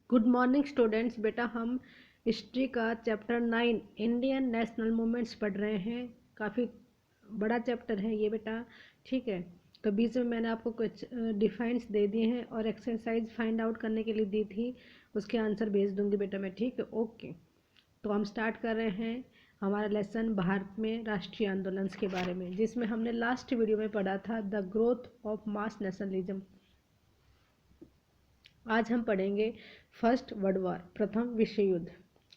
Good morning students. बेटा हम history का चैप्टर 9 इंडियन नेशनल मूवमेंट्स पढ़ रहे हैं। काफ़ी बड़ा चैप्टर है ये बेटा, ठीक है। तो बीच में मैंने आपको कुछ डिफाइंस दे दिए हैं और एक्सरसाइज फाइंड आउट करने के लिए दी थी, उसके आंसर भेज दूंगी बेटा मैं, ठीक है। ओके, तो हम स्टार्ट कर रहे हैं हमारा लेसन भारत में राष्ट्रीय आंदोलन के बारे में, जिसमें हमने लास्ट वीडियो में पढ़ा था the growth of mass nationalism. आज हम पढ़ेंगे फर्स्ट वर्ल्ड वॉर, प्रथम विश्व युद्ध।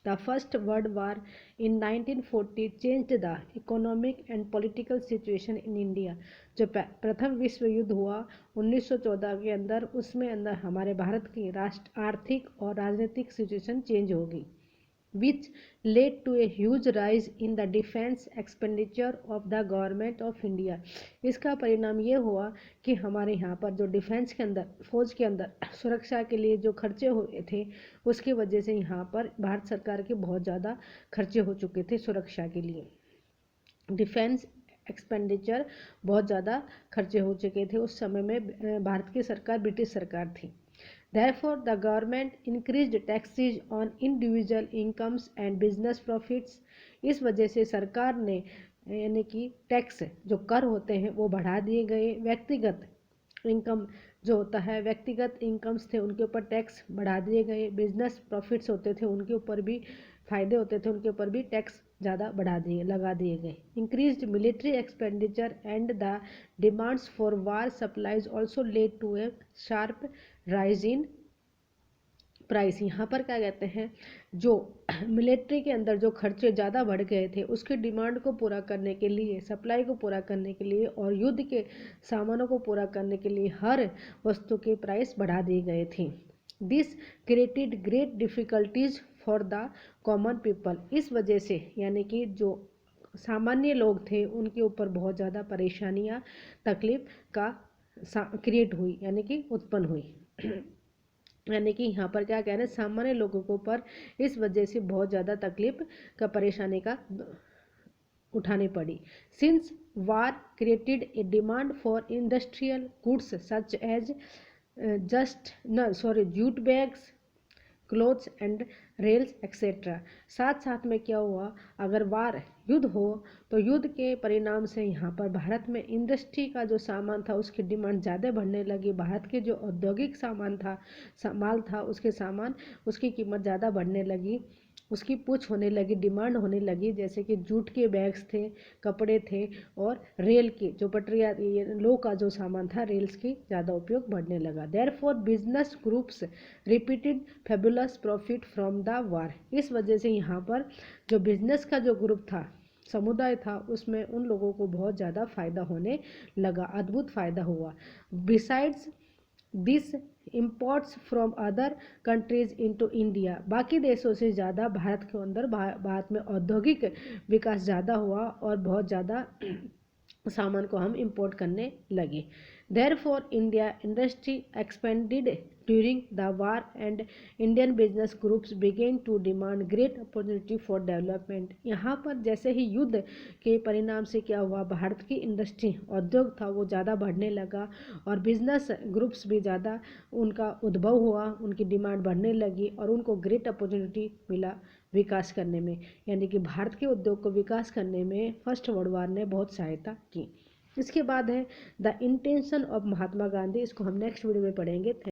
The first world war in 1940 changed the economic and political situation in India. जो प्रथम विश्व युद्ध हुआ 1914 के अंदर, उसमें अंदर हमारे भारत की राष्ट्र आर्थिक और राजनीतिक सिचुएशन चेंज होगी, which led to a huge rise in the defense expenditure of the government of India। इसका परिणाम ये हुआ कि हमारे यहाँ पर जो डिफेंस के अंदर, फौज के अंदर सुरक्षा के लिए जो खर्चे हुए थे, उसकी वजह से यहाँ पर भारत सरकार के बहुत ज़्यादा खर्चे हो चुके थे सुरक्षा के लिए। डिफेंस एक्सपेंडिचर बहुत ज़्यादा खर्चे हो चुके थे उस समय में। भारत की सरकार ब्रिटिश सरकार थी। Therefore, the government increased taxes on individual incomes and business profits। इस वजह से सरकार ने यानी कि टैक्स जो कर होते हैं वो बढ़ा दिए गए। व्यक्तिगत इनकम जो होता है, व्यक्तिगत इनकम्स थे उनके ऊपर टैक्स बढ़ा दिए गए। बिजनेस प्रॉफिट्स होते थे उनके ऊपर भी, फायदे होते थे उनके ऊपर भी टैक्स ज़्यादा लगा दिए गए। Increased military expenditure and the demands for war supplies also led to a sharp rise in price. यहाँ पर क्या कहते हैं, जो मिलिट्री के अंदर जो खर्चे ज़्यादा बढ़ गए थे उसकी डिमांड को पूरा करने के लिए, सप्लाई को पूरा करने के लिए और युद्ध के सामानों को पूरा करने के लिए हर वस्तु के प्राइस बढ़ा दिए गए थे। This created great difficulties for the common people. इस वजह से यानी कि जो सामान्य लोग थे उनके ऊपर बहुत ज़्यादा परेशानियाँ, तकलीफ का क्रिएट हुई, यानी कि उत्पन्न हुई। यानी कि यहाँ पर क्या कह रहे हैं, सामान्य लोगों के ऊपर इस वजह से बहुत ज़्यादा तकलीफ का, परेशानी का उठानी पड़ी। Since war created a demand for industrial goods such as jute bags, clothes and rails etcetera. साथ साथ में क्या हुआ, अगर वार युद्ध हो तो युद्ध के परिणाम से यहाँ पर भारत में इंडस्ट्री का जो सामान था उसकी डिमांड ज़्यादा बढ़ने लगी। भारत के जो औद्योगिक सामान था, माल था, उसकी कीमत ज़्यादा बढ़ने लगी, उसकी पूछ होने लगी, डिमांड होने लगी। जैसे कि जूट के बैग्स थे, कपड़े थे और रेल की जो पटरियाँ, लो का जो सामान था, रेल्स की ज़्यादा उपयोग बढ़ने लगा। Therefore business groups repeated fabulous profit from the war. इस वजह से यहाँ पर जो बिजनेस का जो ग्रुप था, समुदाय था, उसमें उन लोगों को बहुत ज़्यादा फायदा होने लगा, अद्भुत फायदा हुआ। Besides this imports from other countries into India. बाकी देशों से ज़्यादा भारत के अंदर, भारत में औद्योगिक विकास ज़्यादा हुआ और बहुत ज़्यादा सामान को हम इंपोर्ट करने लगे। Therefore, India industry expanded during the war and Indian business groups began to demand great opportunity for development। यहाँ पर जैसे ही युद्ध के परिणाम से क्या हुआ, भारत की इंडस्ट्री, उद्योग था, वो ज़्यादा बढ़ने लगा और बिजनेस ग्रुप्स भी ज़्यादा उनका उद्भव हुआ, उनकी डिमांड बढ़ने लगी और उनको ग्रेट अपॉर्चुनिटी मिला विकास करने में। यानी कि भारत के उद्योग को विकास करने में फर्स्ट वर्ल्ड वॉर ने बहुत सहायता की। इसके बाद है the intention of Mahatma Gandhi. इसको हम नेक्स्ट वीडियो में पढ़ेंगे।